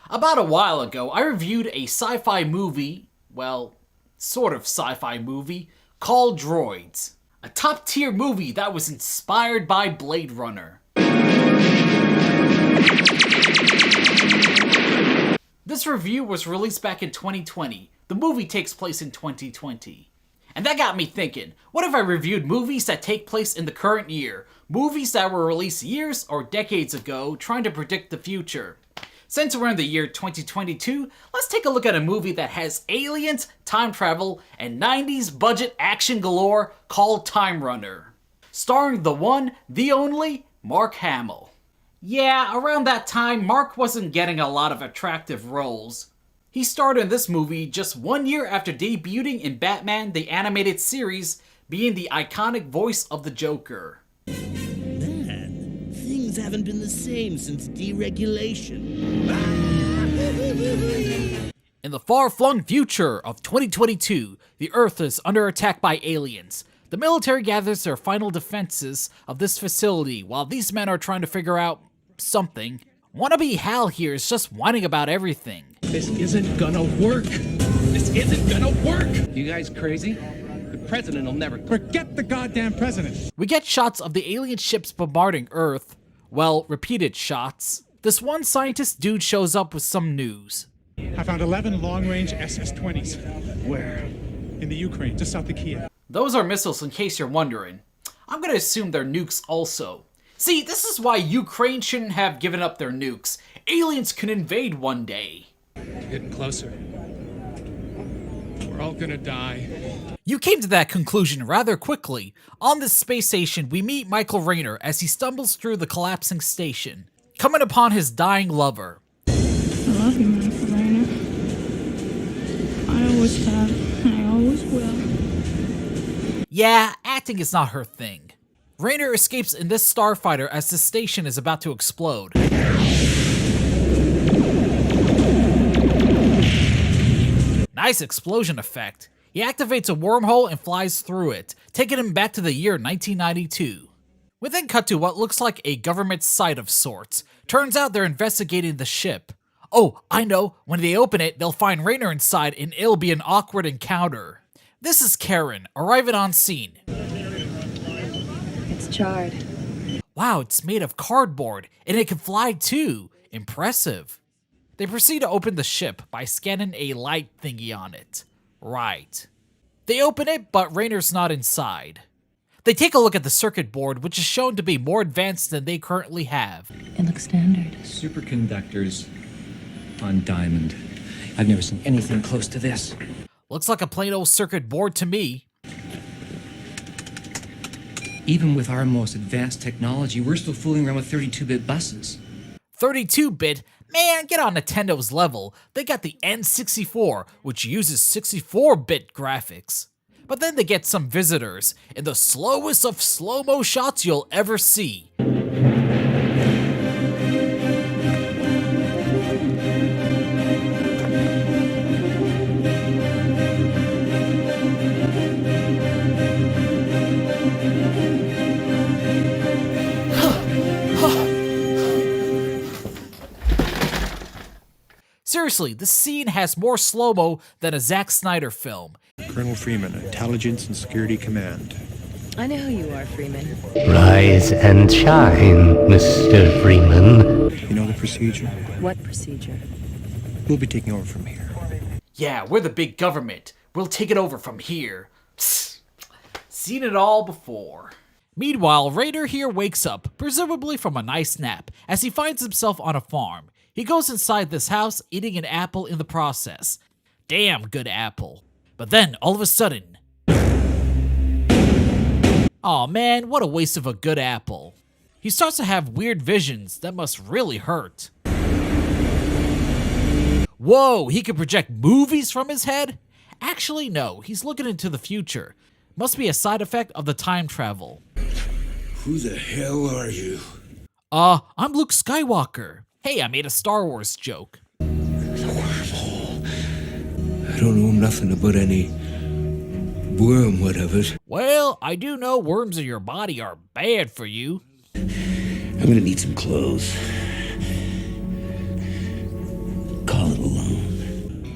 About a while ago, I reviewed a sci-fi movie, well, sort of sci-fi movie, called Droids. A top-tier movie that was inspired by Blade Runner. This review was released back in 2020. The movie takes place in 2020. And that got me thinking, what if I reviewed movies that take place in the current year? Movies that were released years or decades ago, trying to predict the future. Since we're in the year 2022, let's take a look at a movie that has aliens, time travel, and 90s budget action galore called Time Runner. Starring the one, the only, Mark Hamill. Yeah, around that time, Mark wasn't getting a lot of attractive roles. He starred in this movie just 1 year after debuting in Batman the Animated Series, being the iconic voice of the Joker. Things haven't been the same since deregulation. In the far-flung future of 2022, the Earth is under attack by aliens. The military gathers their final defenses of this facility while these men are trying to figure out something. Wannabe Hal here is just whining about everything. This isn't gonna work. This isn't gonna work. You guys crazy? The president will never... Forget the goddamn president. We get shots of the alien ships bombarding Earth. Well, repeated shots. This one scientist dude shows up with some news. I found 11 long-range SS-20s. Where? In the Ukraine, just south of Kiev. Those are missiles in case you're wondering. I'm gonna assume they're nukes also. See, this is why Ukraine shouldn't have given up their nukes. Aliens can invade one day. Getting closer. We're all gonna die. You came to that conclusion rather quickly. On this space station, we meet Michael Rayner as he stumbles through the collapsing station, coming upon his dying lover. I love you, Michael Rayner. I always have, and I always will. Yeah, acting is not her thing. Rayner escapes in this starfighter as the station is about to explode. Nice explosion effect. He activates a wormhole and flies through it, taking him back to the year 1992. We then cut to what looks like a government site of sorts. Turns out they're investigating the ship. Oh, I know, when they open it, they'll find Rayner inside and it'll be an awkward encounter. This is Karen, arriving on scene. It's charred. Wow, it's made of cardboard, and it can fly too. Impressive. They proceed to open the ship by scanning a light thingy on it. Right. They open it, but Rayner's not inside. They take a look at the circuit board, which is shown to be more advanced than they currently have. It looks standard. Superconductors on diamond. I've never seen anything close to this. Looks like a plain old circuit board to me. Even with our most advanced technology, we're still fooling around with 32-bit buses. 32-bit? Man, get on Nintendo's level. They got the N64, which uses 64-bit graphics. But then they get some visitors, in the slowest of slow-mo shots you'll ever see. Seriously, this scene has more slow-mo than a Zack Snyder film. Colonel Freeman, Intelligence and Security Command. I know who you are, Freeman. Rise and shine, Mr. Freeman. You know the procedure? What procedure? We'll be taking over from here. Yeah, we're the big government. We'll take it over from here. Psst. Seen it all before. Meanwhile, Rayner here wakes up, presumably from a nice nap, as he finds himself on a farm. He goes inside this house, eating an apple in the process. Damn good apple. But then, all of a sudden... Aw man, what a waste of a good apple. He starts to have weird visions that must really hurt. Whoa, he can project movies from his head? Actually, no, he's looking into the future. Must be a side effect of the time travel. Who the hell are you? I'm Luke Skywalker. Hey, I made a Star Wars joke. The wormhole. I don't know nothing about any worm whatever. Well, I do know worms in your body are bad for you. I'm gonna need some clothes.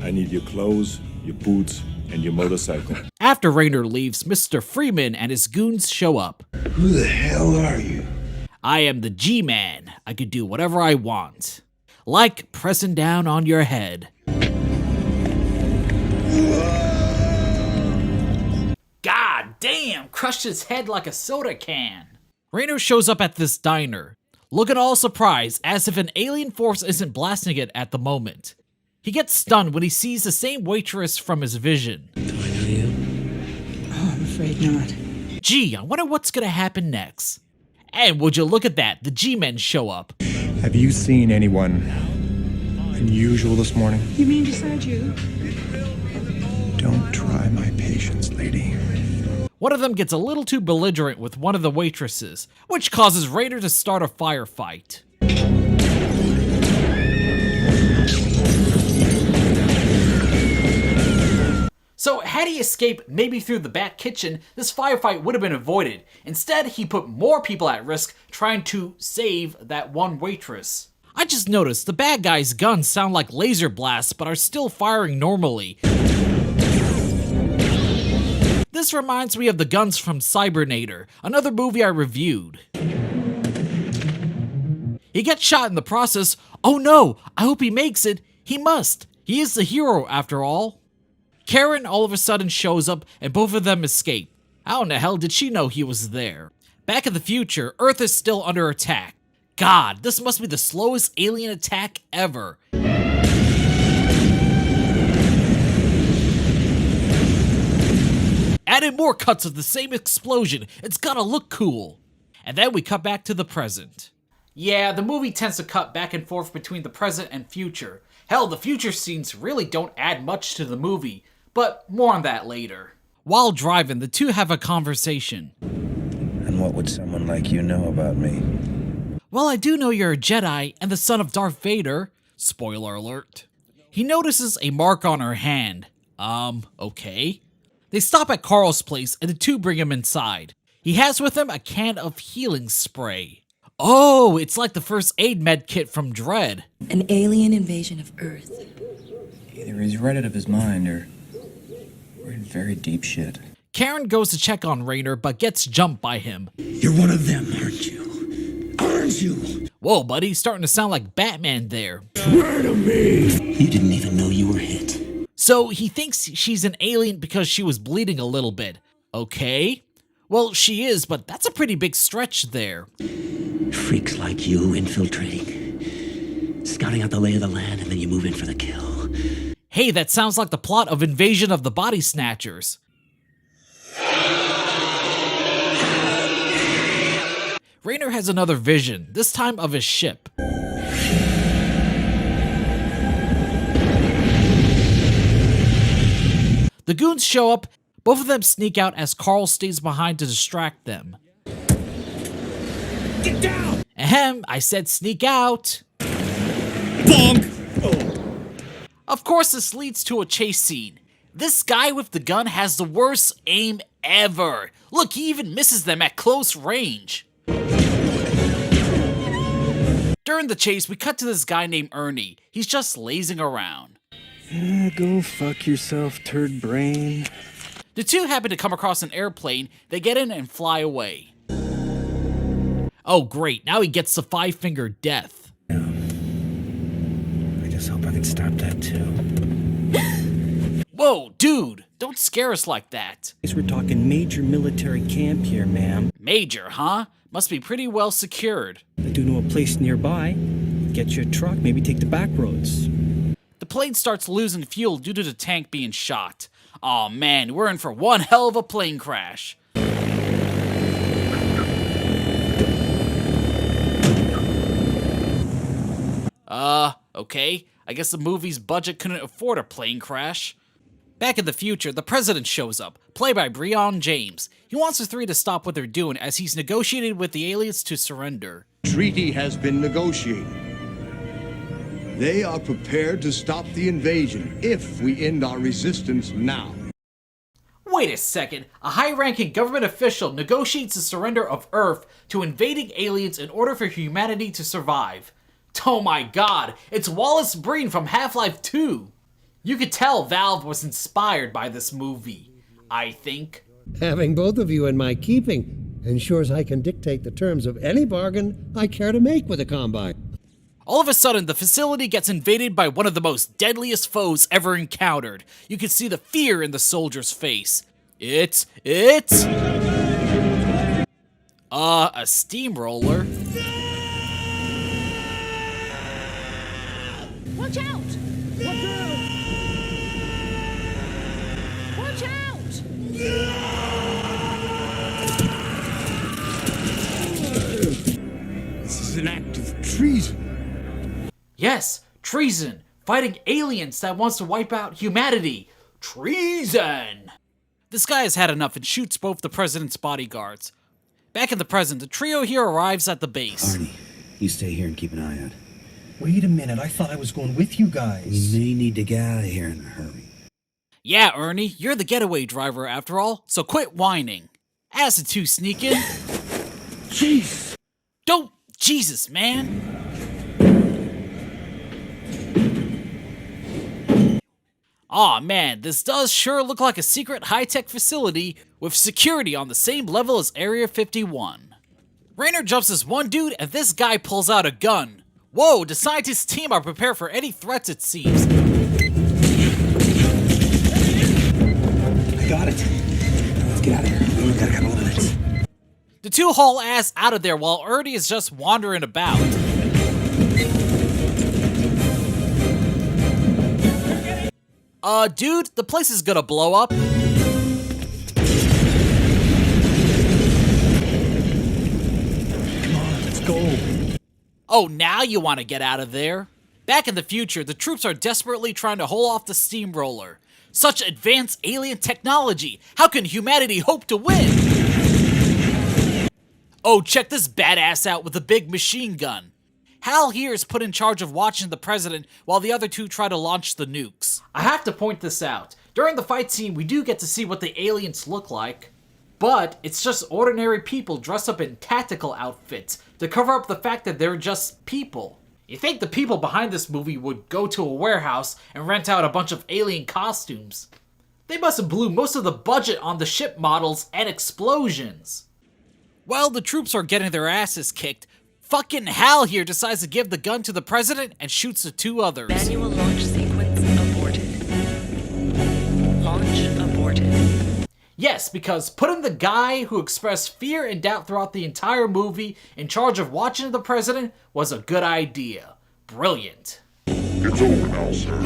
I need your clothes, your boots, and your motorcycle. After Raynor leaves, Mr. Freeman and his goons show up. Who the hell are you? I am the G-Man. I could do whatever I want. Like pressing down on your head. God damn, crushed his head like a soda can. Raynor shows up at this diner, looking all surprised as if an alien force isn't blasting it at the moment. He gets stunned when he sees the same waitress from his vision. Do I know you? Oh, I'm afraid not. Gee, I wonder what's gonna happen next. And would you look at that, the G-Men show up. Have you seen anyone unusual this morning? You mean beside you? Don't try my patience, lady. One of them gets a little too belligerent with one of the waitresses, which causes Raynor to start a firefight. So had he escaped maybe through the back kitchen, this firefight would have been avoided. Instead, he put more people at risk trying to save that one waitress. I just noticed the bad guys' guns sound like laser blasts but are still firing normally. This reminds me of the guns from Cybernator, another movie I reviewed. He gets shot in the process. Oh no, I hope he makes it. He must. He is the hero after all. Karen all of a sudden shows up and both of them escape. How in the hell did she know he was there? Back in the future, Earth is still under attack. God, this must be the slowest alien attack ever. Added more cuts of the same explosion. It's gotta look cool. And then we cut back to the present. Yeah, the movie tends to cut back and forth between the present and future. Hell, the future scenes really don't add much to the movie, but more on that later. While driving, the two have a conversation. And what would someone like you know about me? Well, I do know you're a Jedi and the son of Darth Vader. Spoiler alert. He notices a mark on her hand. Okay. They stop at Carl's place and the two bring him inside. He has with him a can of healing spray. Oh, it's like the first aid med kit from Dread. An alien invasion of Earth. Either he's read it of his mind or we're in very deep shit. Karen goes to check on Raynor but gets jumped by him. You're one of them, aren't you? Aren't you? Whoa, buddy, starting to sound like Batman there. Swear to me! You didn't even know you were hit. So he thinks she's an alien because she was bleeding a little bit. Okay. Well, she is, but that's a pretty big stretch there. Freaks like you infiltrating, scouting out the lay of the land, and then you move in for the kill. Hey, that sounds like the plot of Invasion of the Body Snatchers. Raynor has another vision, this time of his ship. The goons show up, both of them sneak out as Carl stays behind to distract them. Get down! Ahem, I said sneak out. Bonk! Of course, this leads to a chase scene. This guy with the gun has the worst aim ever. Look, he even misses them at close range. During the chase, we cut to this guy named Ernie. He's just lazing around. Go fuck yourself, turd brain. The two happen to come across an airplane, they get in and fly away. Oh great, now he gets the five-finger death. I just hope I can stop that too. Whoa, dude, don't scare us like that. We're talking major military camp here, ma'am. Major, huh? Must be pretty well secured. I do know a place nearby. Get you a truck, maybe take the back roads. The plane starts losing fuel due to the tank being shot. Aw man, we're in for one hell of a plane crash. Okay. I guess the movie's budget couldn't afford a plane crash. Back in the future, the president shows up, played by Breon James. He wants the three to stop what they're doing as he's negotiated with the aliens to surrender. Treaty has been negotiated. They are prepared to stop the invasion if we end our resistance now. Wait a second, a high-ranking government official negotiates the surrender of Earth to invading aliens in order for humanity to survive. Oh my god, it's Wallace Breen from Half-Life 2! You could tell Valve was inspired by this movie, I think. Having both of you in my keeping ensures I can dictate the terms of any bargain I care to make with a Combine. All of a sudden, the facility gets invaded by one of the most deadliest foes ever encountered. You can see the fear in the soldier's face. It's a steamroller. Watch out! Watch out! This is an act of treason. Yes, treason. Fighting aliens that wants to wipe out humanity. Treason! This guy has had enough and shoots both the president's bodyguards. Back in the present, the trio here arrives at the base. Arnie, you stay here and keep an eye out. Wait a minute, I thought I was going with you guys. We may need to get out of here in a hurry. Yeah, Ernie, you're the getaway driver after all, so quit whining. Acid 2 sneak in. Jeez! Don't, Jesus, man. Aw man, this does sure look like a secret high-tech facility with security on the same level as Area 51. Raynor jumps as one dude and this guy pulls out a gun. Whoa, the scientist team are prepared for any threats it seems. I got it. Let's get out of here. We've got a couple of minutes. The two haul ass out of there while Ernie is just wandering about. Dude, the place is gonna blow up. Come on, let's go. Oh, now you want to get out of there? Back in the future, the troops are desperately trying to hold off the steamroller. Such advanced alien technology! How can humanity hope to win? Oh, check this badass out with a big machine gun. Hal here is put in charge of watching the president while the other two try to launch the nukes. I have to point this out. During the fight scene, we do get to see what the aliens look like. But it's just ordinary people dressed up in tactical outfits to cover up the fact that they're just people. You think the people behind this movie would go to a warehouse and rent out a bunch of alien costumes. They must have blew most of the budget on the ship models and explosions. While the troops are getting their asses kicked, fucking Hal here decides to give the gun to the president and shoots the two others. Manual launch sequence aborted. Launch aborted. Yes, because putting the guy who expressed fear and doubt throughout the entire movie in charge of watching the president was a good idea. Brilliant. It's over now, sir.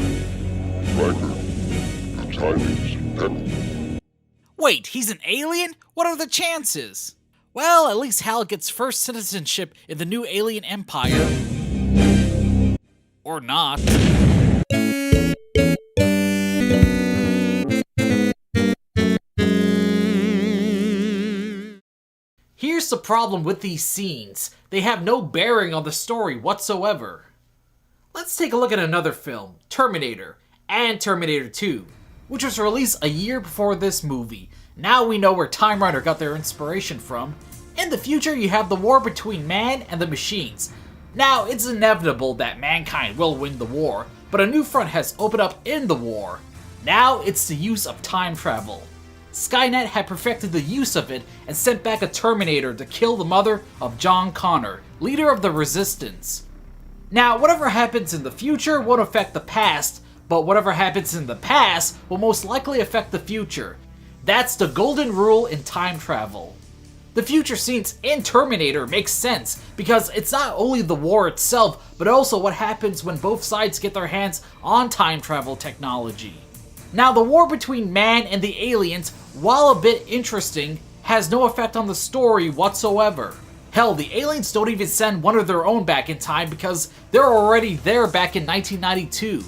Riker, your timing's impeccable. Wait, he's an alien? What are the chances? Well, at least Hal gets first citizenship in the new alien empire. Or not. Here's the problem with these scenes. They have no bearing on the story whatsoever. Let's take a look at another film, Terminator, and Terminator 2, which was released a year before this movie. Now we know where Time Runner got their inspiration from. In the future, you have the war between man and the machines. Now, it's inevitable that mankind will win the war, but a new front has opened up in the war. Now, it's the use of time travel. Skynet had perfected the use of it and sent back a Terminator to kill the mother of John Connor, leader of the Resistance. Now, whatever happens in the future won't affect the past, but whatever happens in the past will most likely affect the future. That's the golden rule in time travel. The future scenes in Terminator make sense because it's not only the war itself, but also what happens when both sides get their hands on time travel technology. Now, the war between man and the aliens, while a bit interesting, has no effect on the story whatsoever. Hell, the aliens don't even send one of their own back in time because they're already there back in 1992.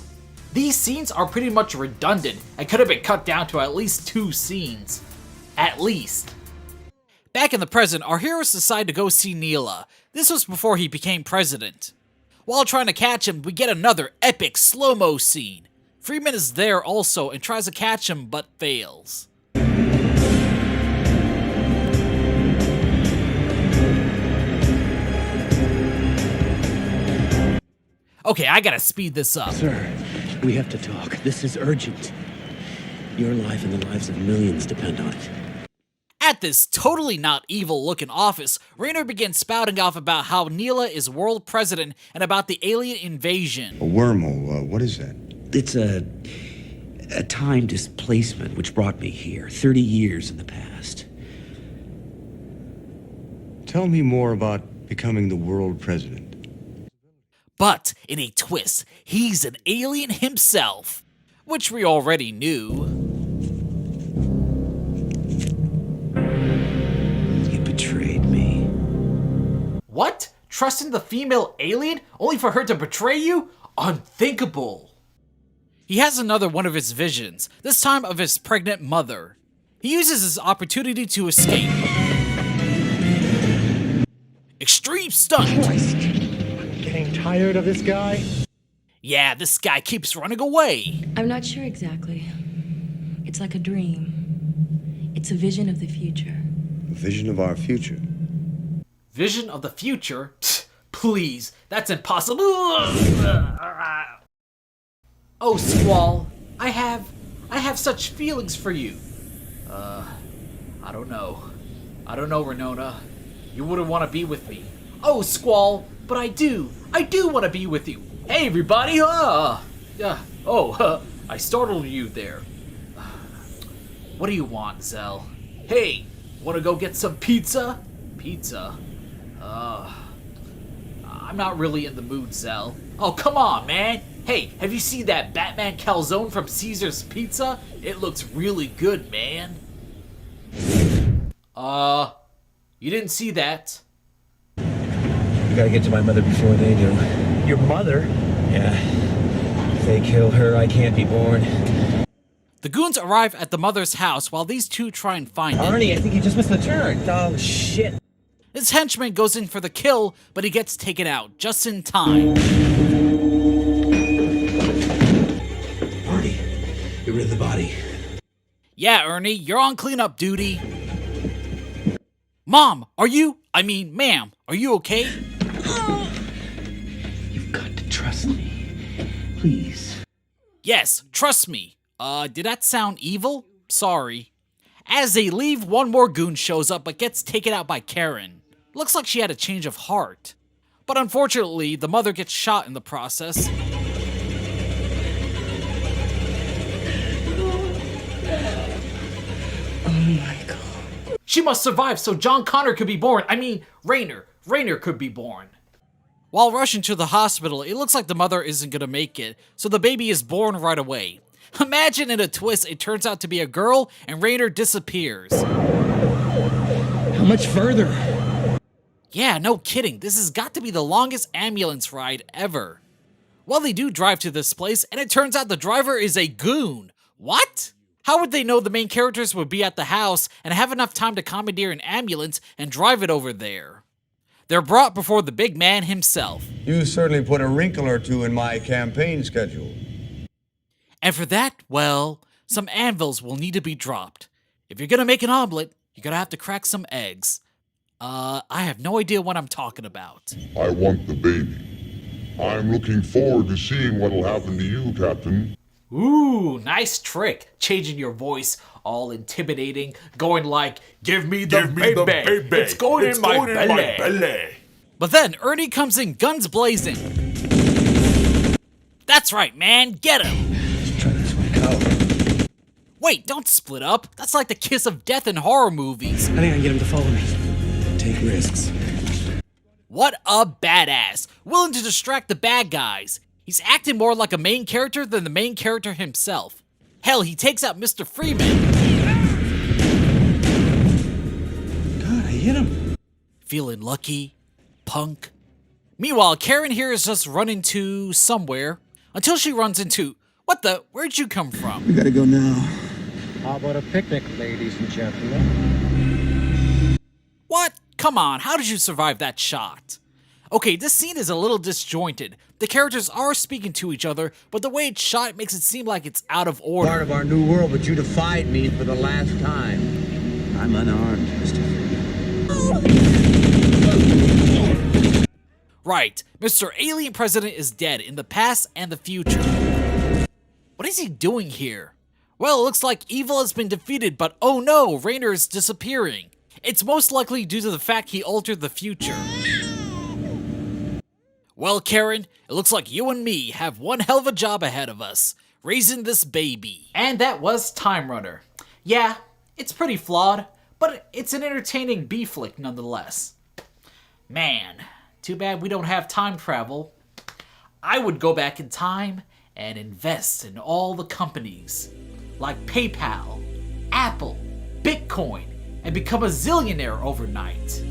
These scenes are pretty much redundant and could have been cut down to at least 2 scenes. At least. Back in the present, our heroes decide to go see Neela. This was before he became president. While trying to catch him, we get another epic slow-mo scene. Freeman is there also and tries to catch him but fails. Okay, I gotta speed this up. Sir, We have to talk. This is urgent. Your life and the lives of millions depend on it. At this totally not evil looking office, Raynor begins spouting off about how Neela is world president and about the alien invasion. A wormhole, what is that? It's a time displacement which brought me here, 30 years in the past. Tell me more about becoming the world president. But, in a twist, he's an alien himself, which we already knew. You betrayed me. What? Trusting the female alien only for her to betray you? Unthinkable. He has another one of his visions, this time of his pregnant mother. He uses his opportunity to escape. Extreme stunt! Christ. Getting tired of this guy? Yeah, this guy keeps running away. I'm not sure exactly. It's like a dream. It's a vision of the future. A vision of our future. Vision of the future? Psst, please, that's impossible. Oh, Squall, I have such feelings for you. I don't know. I don't know, Renona. You wouldn't want to be with me. Oh, Squall, but I do want to be with you. Hey, everybody, I startled you there. What do you want, Zell? Hey, wanna go get some pizza? Pizza? I'm not really in the mood, Zell. Oh, come on, man. Hey, have you seen that Batman calzone from Caesar's Pizza? It looks really good, man. You didn't see that. You gotta get to my mother before they do. Your mother? Yeah. If they kill her, I can't be born. The goons arrive at the mother's house while these two try and find it. Arnie, I think you just missed the turn. Oh, shit. His henchman goes in for the kill, but he gets taken out just in time. Arnie, get rid of the body. Yeah, Ernie, you're on cleanup duty. Mom, ma'am, are you okay? You've got to trust me. Please. Yes, trust me. Did that sound evil? Sorry. As they leave, one more goon shows up but gets taken out by Karen. Looks like she had a change of heart. But unfortunately, the mother gets shot in the process. Oh my God. She must survive so John Connor could be born. Raynor could be born. While rushing to the hospital, it looks like the mother isn't gonna make it, so the baby is born right away. Imagine in a twist it turns out to be a girl and Raynor disappears. How much further? Yeah, no kidding, this has got to be the longest ambulance ride ever. Well, they do drive to this place, and it turns out the driver is a goon. What? How would they know the main characters would be at the house and have enough time to commandeer an ambulance and drive it over there? They're brought before the big man himself. You certainly put a wrinkle or two in my campaign schedule. And for that, well, some anvils will need to be dropped. If you're gonna make an omelet, you're gonna have to crack some eggs. I have no idea what I'm talking about. I want the baby. I'm looking forward to seeing what'll happen to you, Captain. Ooh, nice trick. Changing your voice, all intimidating, going like, give me the baby. It's going in my belly. But then Ernie comes in guns blazing. That's right, man, get him. Let's try this one out. Wait, don't split up. That's like the kiss of death in horror movies. I think I can get him to follow me. Take risks. What a badass. Willing to distract the bad guys. He's acting more like a main character than the main character himself. Hell, he takes out Mr. Freeman. God, I hit him. Feeling lucky? Punk? Meanwhile, Karen here is just running to somewhere until she runs into... What the? Where'd you come from? We gotta go now. How about a picnic, ladies and gentlemen? What? Come on, how did you survive that shot? Okay, this scene is a little disjointed. The characters are speaking to each other, but the way it's shot makes it seem like it's out of order. Part of our new world, but you defied me for the last time. I'm unarmed, Mr. Right, Mr. Alien President is dead in the past and the future. is he doing here? Well, it looks like evil has been defeated, but oh no, Rainer is disappearing. It's most likely due to the fact he altered the future. Well, Karen, it looks like you and me have one hell of a job ahead of us, raising this baby. And that was Time Runner. Yeah, it's pretty flawed, but it's an entertaining B-flick nonetheless. Man, too bad we don't have time travel. I would go back in time and invest in all the companies like PayPal, Apple, Bitcoin, and become a zillionaire overnight.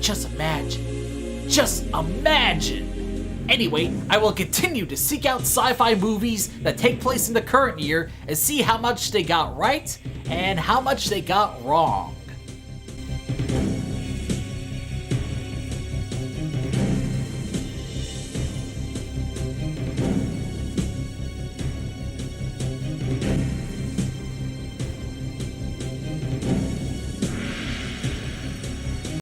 Just imagine. Just imagine! Anyway, I will continue to seek out sci-fi movies that take place in the current year and see how much they got right and how much they got wrong.